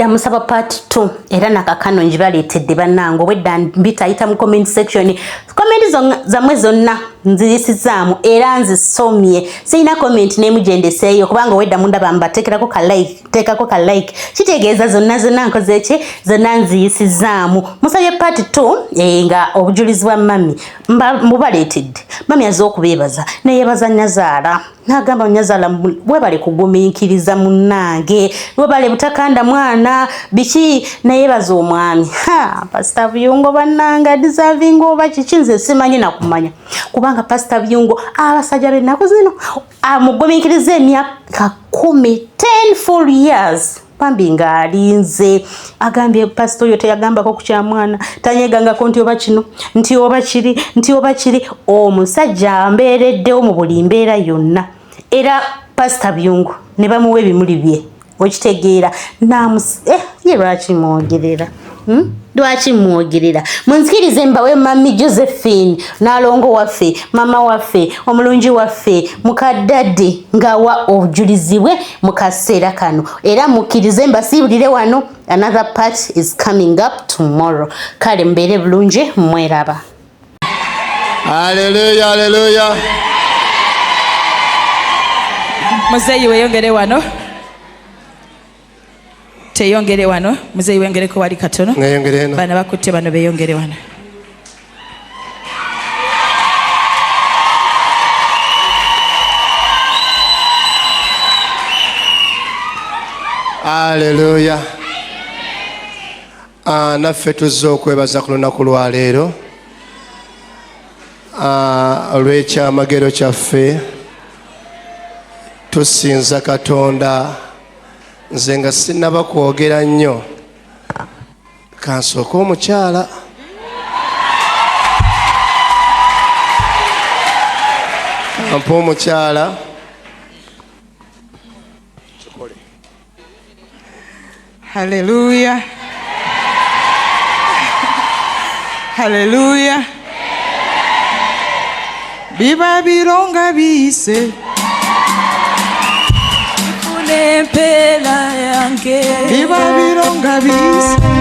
wedda musaba part 2 era nakakano njibaleetedde bannange wedda mbitayita mu comment section comment zamwe zonna nziyisizaamu era nzisomye sirina comment nemugendeseeyo kubanga wedda mundaba mbateekerako ka like kitegeeza zonna nkoze ki zonna nziyisizaamu musabye part 2 nga obujulizi bwa mami mubaleetedde mami azze okubeebaza neyebaza Nyazaala nagamba Nyazaala webale kugumiikiriza munnange webale butakanda mwana biki neyebaza omwami Pastor Byungo bannanga deserving oba kikinze simanyi nakumanya kubanga Pastor Byungo abasajja b'ennaku zino amugumiikiriza emyaka 10 full years pambi nga alinze agambye pastor yote yagambako ku kyamwana tanyegangako nti oba kino nti oba kiri omusajja ambeereddewo mu buli mbeera yonna era Pastor Byungo ne bamuwa ebimuli bye okitegeera ye lwaki mwogerera munzikirize mbawe mami Josephine nalongo waffe mama waffe omulungi waffe mukaddadde ngawa obujulizi bwe mu kaseera kano era mukkirize mbasiibulire wano another part is coming up tomorrow kale mbeere bulungi mweraba. Haleluya, haleluya. Muzeeyi weyongere wano. Teyongere wano. Muzeeyi wengereko wali katono. Ngeyongere eno. Bana bakutte bano beyongere wano. Haleluya. Naffe tuzze okwebaza ku lunaku lwa leero. Olw'ekyamagero kyaffe tusinza Katonda. Nze nga sinnaba kwogera nnyo kansooka omukyala kampa omukyala Haleluya, haleluya. Biba bironga bise Empela yange biba bironga bise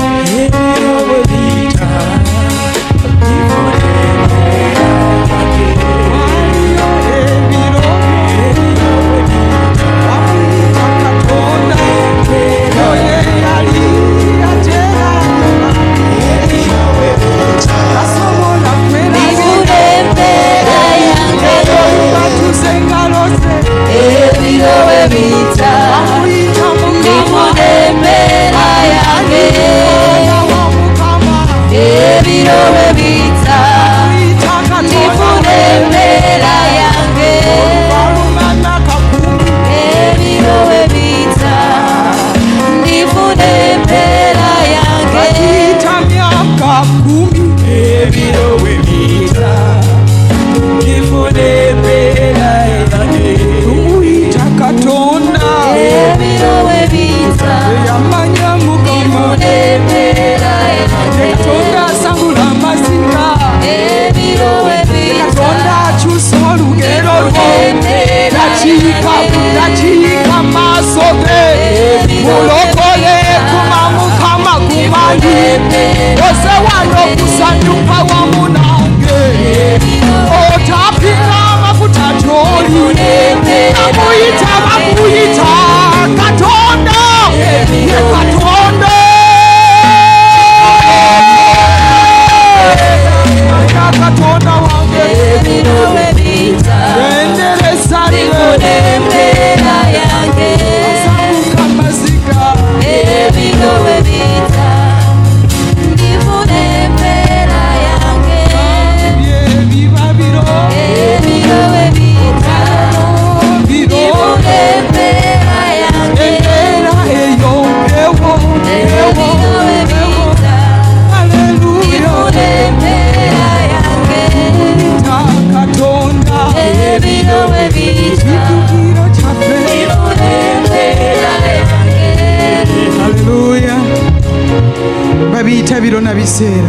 babiyita biro na biseera.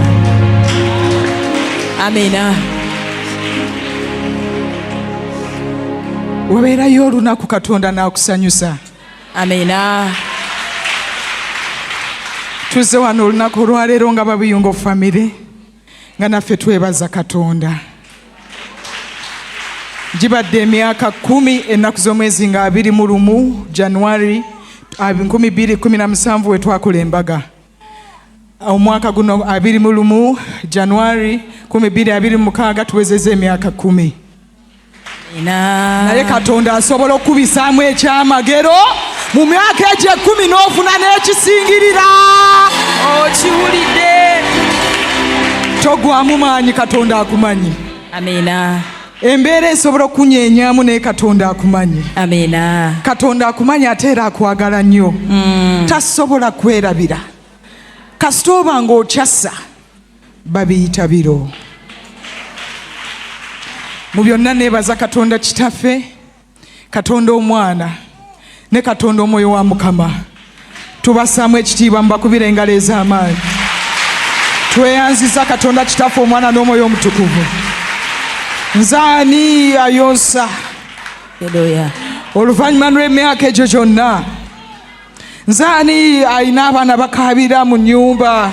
Amina. Wabeerayo olunaku Katonda n'akusanyusa. Amina. Tuze wano olunaku olwaleero nga Babuyungo family nga naffe twebaza Katonda. Gibadde emyaka 10 ennaku z'omwezi nga 21 January 2017 we twakola embaga. Omwaka guno 21 January 2026 tuwezezza emyaka 10. Naye Katonda asobola okubisaamu ekyamagero mu myaka egyo 10 n'ofuna n'ekisingirira. Okiwulidde. Togwamu maanyi, Katonda akumanyi. Amina. Embeera esobola okunyeenyaamu naye Katonda akumanyi. Amina. Katonda akumanyi ate era akwagala nnyo. Tasobola kwerabira. Kasita oba ng'okyassa babiyita biro. Mu byonna neebaza Katonda Kitaffe, Katonda Omwana ne Katonda Omwoyo wa Mukama. Tubasaamu ekitiibwa mubakubira engalo ez'amaanyi. Tweyanziza Katonda Kitaffe, Omwana n'Omwoyo Omutukuvu. Nzaani ayonsa oluvannyuma lw'emyaka egyo gyonna? Nzaani alina abaana bakaabira mu nnyumba?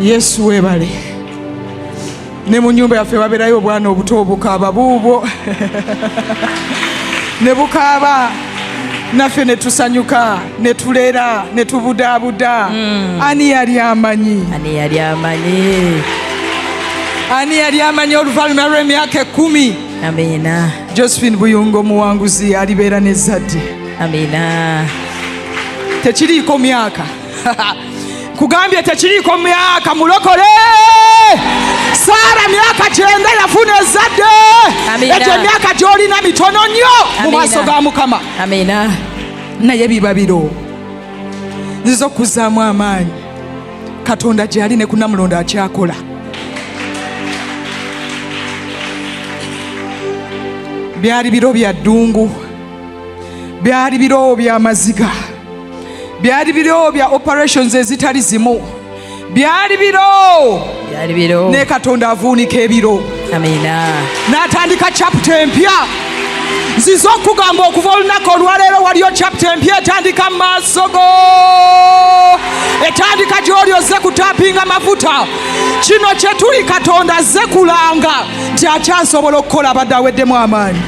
Yesu weebale. Ne mu nnyumba yaffe babeerayo obwana obuto obukaaba buubwo ne bukaaba, naffe ne tusanyuka, ne tulera, ne tubudaabuda. Ani yali amanyi? Ani yali amanyi? Ani yali amanyi oluvannyuma lw'emyaka 10? Amina. Josephine Buyungo muwanguzi alibeera n'ezzadde. Amina. Tekiriiko myaka. Kugambye tekiriiko myaka, mulokole. Saara myaka 9 yafuna ezzadde. Ekyo emyaka gy'olina mitono nnyo mu maaso ga Mukama. Amina. Naye biba biro. Nziza okuzzaamu amaanyi. Katonda gy'ali ne kunnamulonda akyakola. Byali biro bya ddungu. Byali biro bya maziga. Byali biro bya operations ezitali zimu. Byali biro ne Katonda avuunika ebiro. Amina. N'atandika chapter empya. Nziza okugamba okuva olunaku olwaleero waliyo chapter empya etandika mu maaso go. Etandika gy'oli ozze kutapinga mafuta. Kino kye tuli, Katonda azze kulanga nti akyasobola okukola abadde aweddemu amaanyi.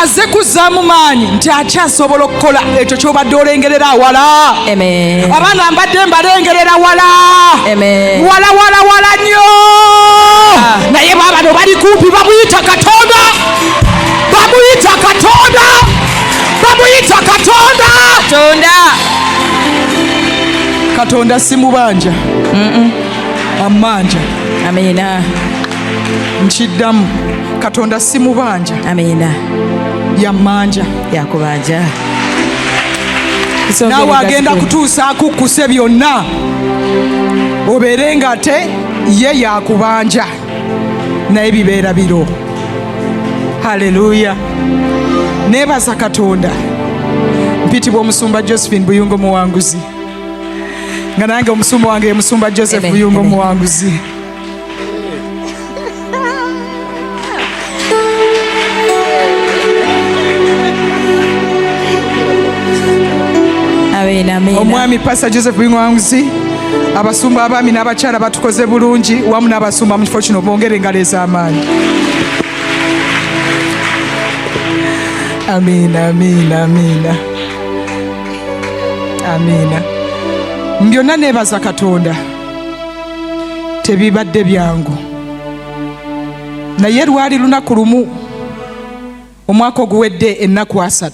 Azze kuzzaamu maanyi nti akyasobola okukola ekyo ky'obadde olengerera awala. Amen. Abaana mbadde mbalengerera wala. Amen. Wala nnyo. Naye baabano bali kumpi, bamuyita Katonda. Bamuyita Katonda. Bamuyita Katonda. Katonda si mubanja. Amanja. Amina. Nkiddamu. Katonda si mubanja. Amina. Yammanja. Yakubanja. Naawe agenda kutuusa akukkuse byonna. Obeere nga ate ye yakubanja. Naye bibeera biro. Haleluya. Neebaza Katonda. Mpitibwa Omusumba Josephine Buyungo muwanguzi. Nga nange omusumba wange ye Musumba Joseph Buyungo muwanguzi. Omwami Pastor Joseph Buyungo muwanguzi, abasumba abaami n'abakyala batukoze bulungi, wamu n'abasumba mu kifo kino bongere engalo ez'amaanyi. Amina. Byonna neebaza Katonda. Tebibadde byangu. Naye lwali lunaku lumu omwaka oguwedde ennaku 3.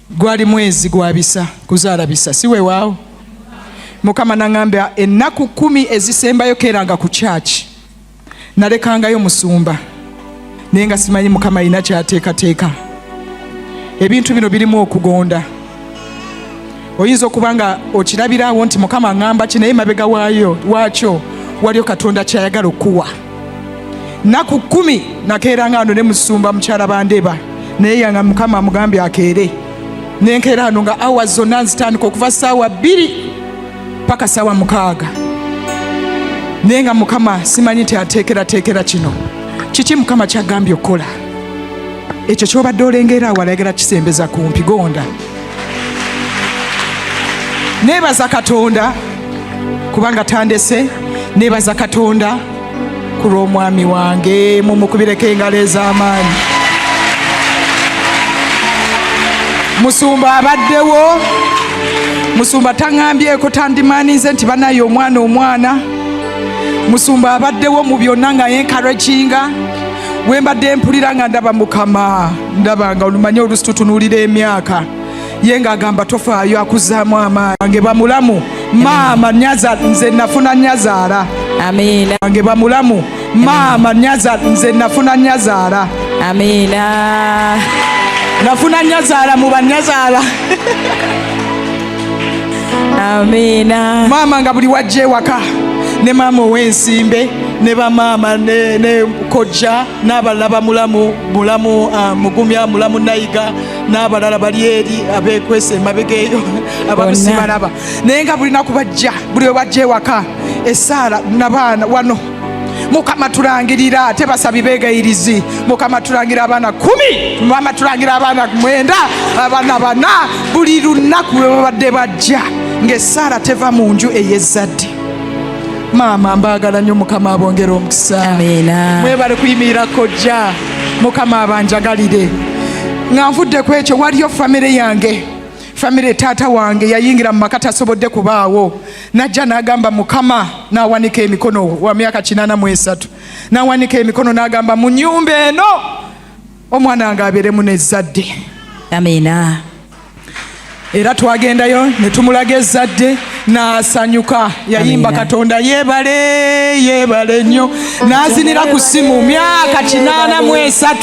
Gwali mwezi gwa bisa, kuzaala bisa, si weewaawo. Mukama n'aŋŋamba ennaku 10 ezisembayo keeranga ku kyaki. Nalekangayo musumba. Naye nga simanyi Mukama alina kyateekateeka. Ebintu bino birimu okugonda. Oyinza okuba nga okirabiraawo nti Mukama aŋŋamba ki, naye mabega waakyo waliyo Katonda kyayagala okuwa. Nnaku 10 nakeeranga ano ne musumba mukyala Bandeba, naye yanga Mukama amugambye akeere. Nenkeera ano nga awa zonna nzitandika okuva ssaawa 2 paka ssaawa 6. Naye nga Mukama simanyi nti ateekerateekera kino. kiki mukama kyagambye okola ekyo kyobadde olengera awalagera kisembeza kumpi gonda. Nebaza Katonda kubanga tandese, nebaza Katonda ku lw'omwami wange, mumukubireko engalo ez'amaanyi. Musumba abaddewo, Musumba taŋŋambyeko tandimaanize nti banaye omwana. Musumba abaddewo mu byonna nga yenkaraginga. We mbadde mpulira nga ndaba Mukama, ndaba nga olumanye olusi tutunuulira emyaka ye ng'agamba tofaayo akuzzaamu amaanyi. Wange bamulamu maama nze nafuna Nyazaala. Amiina. Wange bamulamu maama nze nafuna Nyazaala. Amiina. Nafuna Nyazaala mu Banyazaala. Amiina. Maama nga buli wajja ewaka ne maama ow'ensimbe ne bamaama ne kojja n'abalala bamulamu Mugumya, mulamu Nayiga n'abalala bali eri abeekwesa emabega eyo abamusibalaba. Naye nga buli naku buli we bajja ewaka essaala nabaana wano Mukama tulangirira, tebasabi beegayirizi. Mukama tulangira abaana 10, Mukama tulangira abaana 9, abaana 4 buli lunaku lwe babadde bajja ng'essaala teva mu nju ey'ezzadde. Maama mbaagala nnyo, Mukama abongera omukisa. Amiina. Mwebale kuyimirira kojja, Mukama abanjagalire. Nga nvudde ku ekyo, waliyo famire yange, famire taata wange yayingira mu maka tasobodde kubaawo, najja n'agamba Mukama, n'awanika emikono wa myaka 83, n'awanika emikono n'agamba mu nnyumba eno omwana wange abeeremu n'ezzadde. Amiina. Era twagendayo ne tumulaga ezzadde n'asanyuka, yayimba Katonda yeebale nnyo, n'azinira ku ssimu myaka 83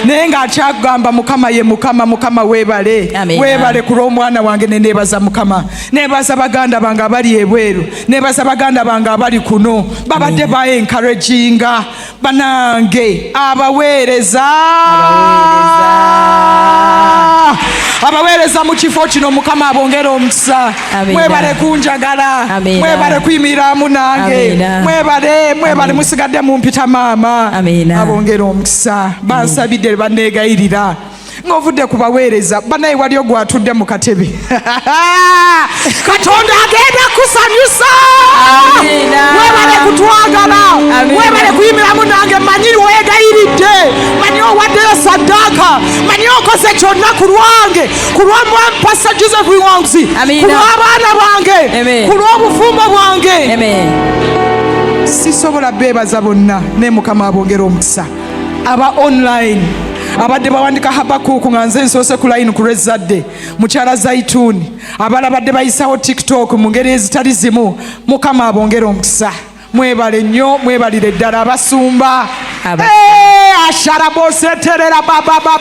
naye ng'akyagamba Mukama ye Mukama. Mukama weebale ku lw'omwana wange. Ne neebaza Mukama, neebaza baganda bange abali ebweru, neebaza baganda bange abali kuno, babadde ba encouraginga banange abaweereza mu kifo kino. Mukama abongera omukisa. Mwebale kunjagala, mwebale kuyimiriramu nange, mwebale musigadde mumpita maama. Abongera omukisa. Bansabidde banneegayirira ng'ovudde ku baweereza banaye wali ogwatudde mu katebe. Katonda agenda kusanyusa. Mwebale kutwagala, mwebale kuyimiramu nange. Manyi weegayiridde, manyi owaddeyo saddaaka, manyi okoze kyonna ku lwange, ku lw'omwami Pastor Joseph Wangzi, ku lw'abaana bange, ku lw'obufumbo bwange. Sisobola beebaza bonna, ne Mukama abongera omukisa. Aba online abadde bawandika Habakuuku nga nze nsoose ku line ku lw'ezzadde, mukyala Zaituni, abala badde bayisawo TikTok mu ngeri ezitali zimu. Mukama abongera omukisa. Mwebale nnyo, mwebalire ddala abasumba. Asharaboseterera baba abo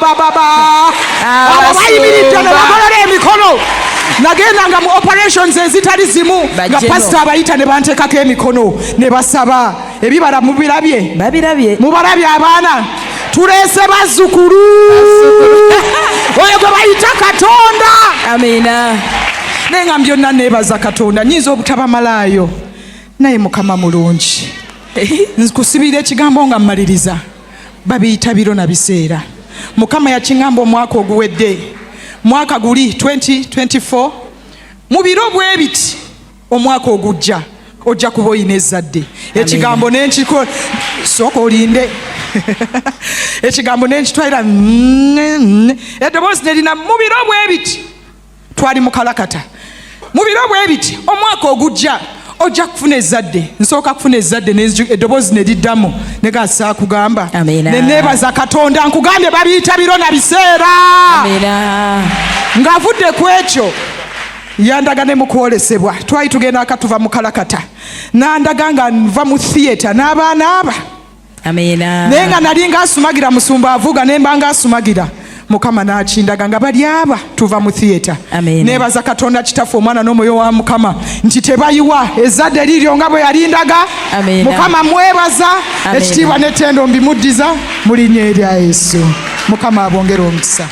bayimiridde ne bagolola emikono. Nagendanga mu operations ezitali zimu nga pasita abayita ne banteekako emikono ne basaba. Ebibala mubirabye? Babirabye. Mubalabye abaana? Tuleese bazzukulu oyo gwe bayita Katonda. Amiina. Naye nga byonna neebaza Katonda, nnyinza obutabamalaayo naye Mukama mulungi. Nkusibira ekigambo nga mmaliriza, babiyita biro na biseera. Mukama yakiŋŋamba omwaka oguwedde, mwaka guli 2024, mu biro bwe biti omwaka ogujja ojja kuba oyina ezzadde. Ekigambo nenkiko sooka olinde. Ekigambo nenkitwalira eddoboozi nerina mu biro bwe biti. Twali mu kalakata, mu biro bwe biti omwaka ogujja ojja kufuna ezzadde. Nsooka kufuna ezzadde eddoboozi ne liddamu ne gasa kugamba ne neebaza Katonda, nkugambye babiyita biro na biseera. Ng'avudde ku ekyo yandaga ne mu kwolesebwa. Twali tugenda akatuva mu kalakata, nandaga nga nva mu theatre n'abaana aba. Naye nga nali ngaasumagira Musumba avuga ne mba ngaasumagira. Mukama n'akindaga nga bali aba tuva mu theatre. Neebaza Katonda Kitaffe, Omwana n'Omwoyo wa Mukama nti tebayiwa ezzadde liryo nga bwe yalindaga. Mukama mwebaza, ekitiibwa n'ettendo mbimuddiza mu linnya erya Yesu. Mukama abongera omukisa.